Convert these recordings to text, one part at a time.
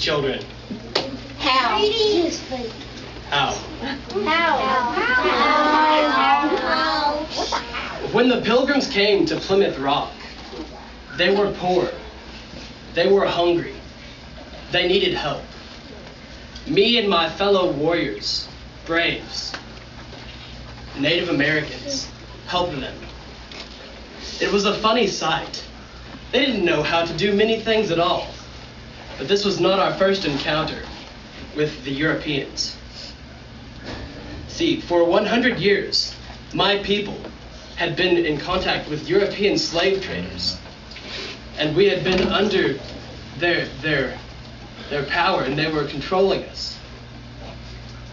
children? How? How? How? When the Pilgrims came to Plymouth Rock, they were poor. They were hungry. They needed help. Me and my fellow warriors, braves, Native Americans, helped them. It was a funny sight. They didn't know how to do many things at all. But this was not our first encounter with the Europeans. See, for 100 years, my people had been in contact with European slave traders, and we had been under their power, and they were controlling us.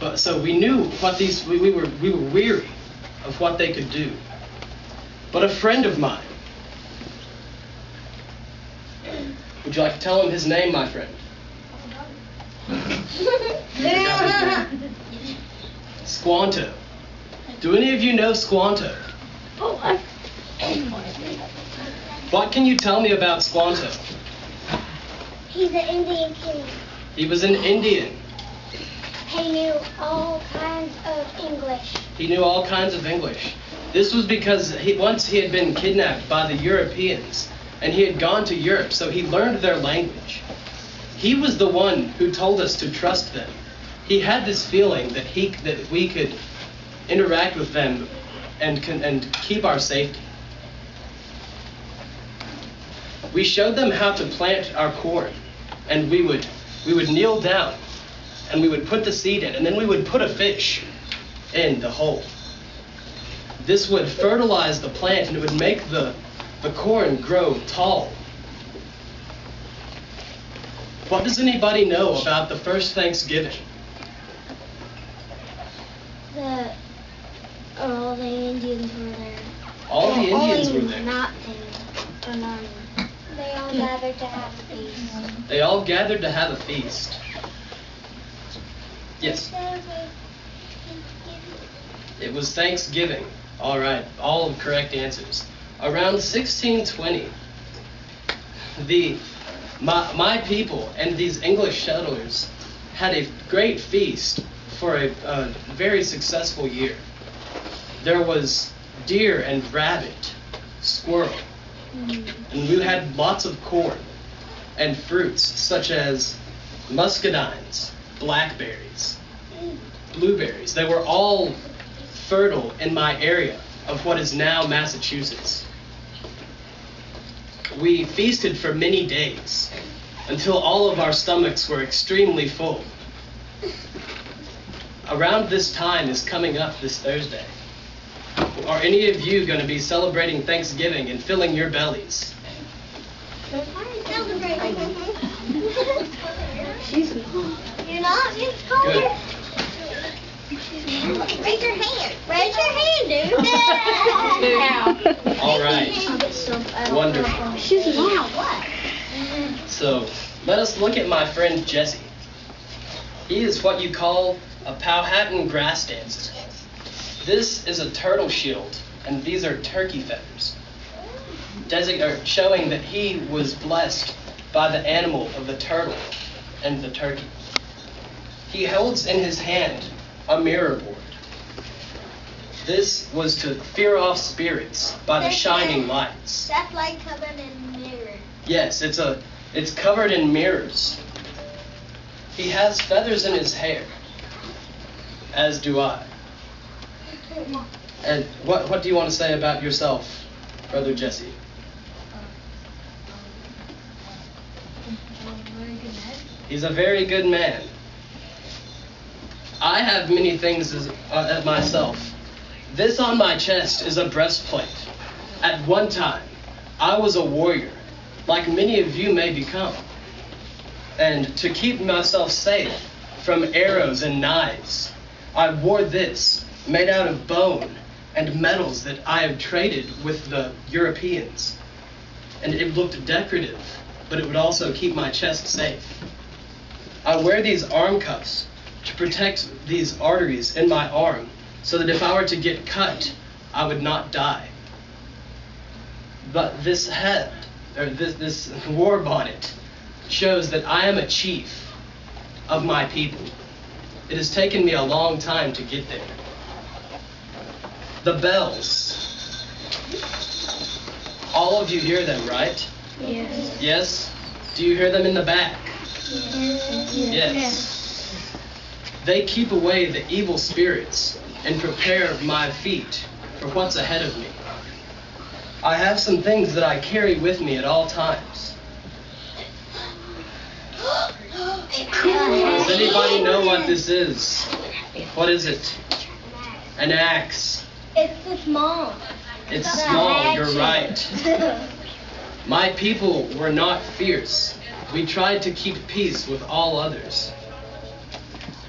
But so we knew what we were weary of what they could do. But a friend of mine, would you like to tell him his name, my friend? Squanto. Do any of you know Squanto? What can you tell me about Squanto? He's an Indian king. He was an Indian. He knew all kinds of English. He knew all kinds of English. This was because once he had been kidnapped by the Europeans, and he had gone to Europe, so he learned their language. He was the one who told us to trust them. He had this feeling that we could interact with them and keep our safety. We showed them how to plant our corn, and we would kneel down, and we would put the seed in, and then we would put a fish in the hole. This would fertilize the plant, and it would make the corn grow tall. What does anybody know about the first Thanksgiving? All the Indians were there. All the Indians were there. Not there. They all gathered to have a feast. They all gathered to have a feast. Yes. It was Thanksgiving. All right, all correct answers. Around 1620, my people and these English settlers had a great feast for a very successful year. There was deer and rabbit, squirrel, and we had lots of corn and fruits such as muscadines, blackberries, blueberries. They were all fertile in my area of what is now Massachusetts. We feasted for many days until all of our stomachs were extremely full. Around this time is coming up this Thursday. Are any of you going to be celebrating Thanksgiving and filling your bellies? Celebrating. She's not. You're not? Just call Good. her. Raise your hand. Raise your hand, dude. All right. Wonderful. She's not. What? So let us look at my friend Jesse. He is what you call a Powhatan grass dancer. This is a turtle shield, and these are turkey feathers, showing that he was blessed by the animal of the turtle and the turkey. He holds in his hand a mirror board. This was to fear off spirits by the shining lights. That's like covered in mirror. Yes, it's covered in mirrors. He has feathers in his hair, as do I. And what do you want to say about yourself, Brother Jesse? He's a very good man. I have many things as myself. This on my chest is a breastplate. At one time, I was a warrior, like many of you may become. And to keep myself safe from arrows and knives, I wore this, made out of bone and metals that I have traded with the Europeans. And it looked decorative, but it would also keep my chest safe. I wear these arm cuffs to protect these arteries in my arm, so that if I were to get cut, I would not die. But this head, or this war bonnet, shows that I am a chief of my people. It has taken me a long time to get there. The bells. All of you hear them, right? Yes. Yes? Do you hear them in the back? Yes. They keep away the evil spirits and prepare my feet for what's ahead of me. I have some things that I carry with me at all times. Does anybody know what this is? What is it? An axe. It's small. It's small, you're right. My people were not fierce. We tried to keep peace with all others.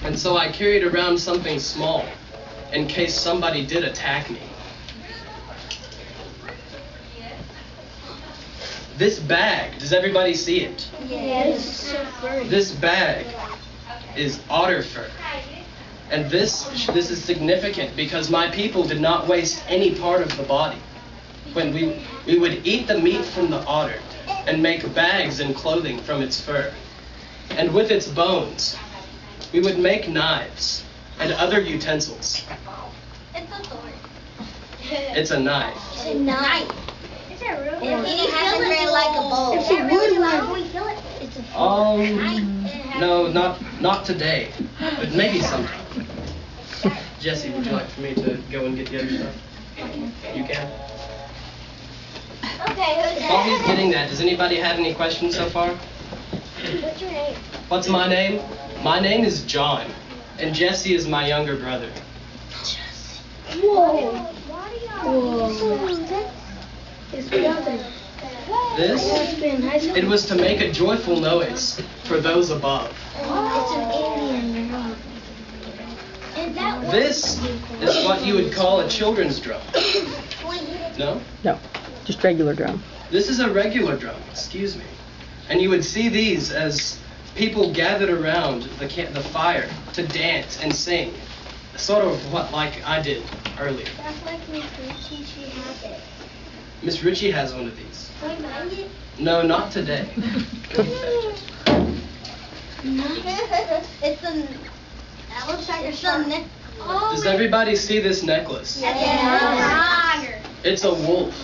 And so I carried around something small in case somebody did attack me. This bag, does everybody see it? Yes. This bag is otter fur. And this is significant because my people did not waste any part of the body. When we would eat the meat from the otter and make bags and clothing from its fur. And with its bones, we would make knives and other utensils. It's a sword. It's a knife. It's a knife. Is it real? It has a red like a bowl. It's a wood one. It's a No, not today, but maybe sometime. Jesse, would you like for me to go and get the other stuff? You can. Okay, While he's getting that, does anybody have any questions so far? What's your name? What's my name? My name is John, and Jesse is my younger brother. Whoa. Whoa. It's brother. This? It was to make a joyful noise for those above. It's an Indian drum. This is what you would call a children's drum. No? No, just regular drum. This is a regular drum, excuse me. And you would see these as people gathered around the fire to dance and sing. Sort of what like I did earlier. That's like Miss Richie, she has it. Miss Richie has one of these. Can I mind it? No, not today. Go fetch it. It's a... That looks like a shark. Does everybody see this necklace? Yeah. It's a wolf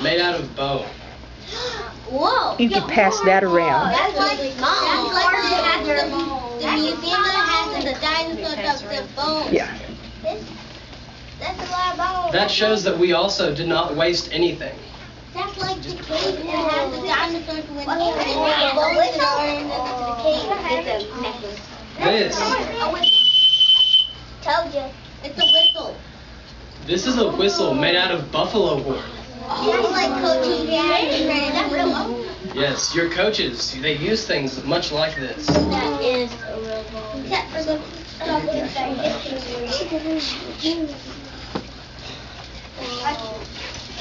made out of bone. Whoa. You can pass that around. That's like the museum that has the dinosaurs of the bones. Yeah. That's a lot of bones. That shows that we also did not waste anything. That's like the cave that has the dinosaurs when the bones are in the cave. It's a necklace. This. Told you. It's a whistle. This is a whistle made out of buffalo horn. That's like coaching dad. Yes, your coaches, they use things much like this. That is a real bone. Except for the stuff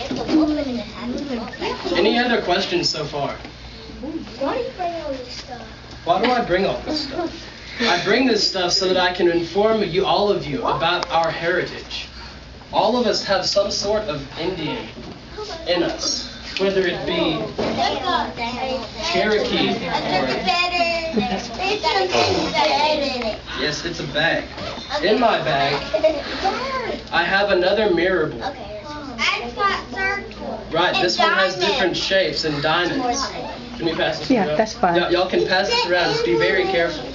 it's a wolf and it has a Any other questions so far? Why do you bring all this stuff? Why do I bring all this stuff? I bring this stuff so that I can inform you, all of you, about our heritage. All of us have some sort of Indian in us, whether it be Cherokee or... Yes, it's a bag. In my bag, I have another mirror board. Right, this one has different shapes and diamonds. Can we pass this around? Yeah, that's fine. Y'all can pass this around. Just be very careful.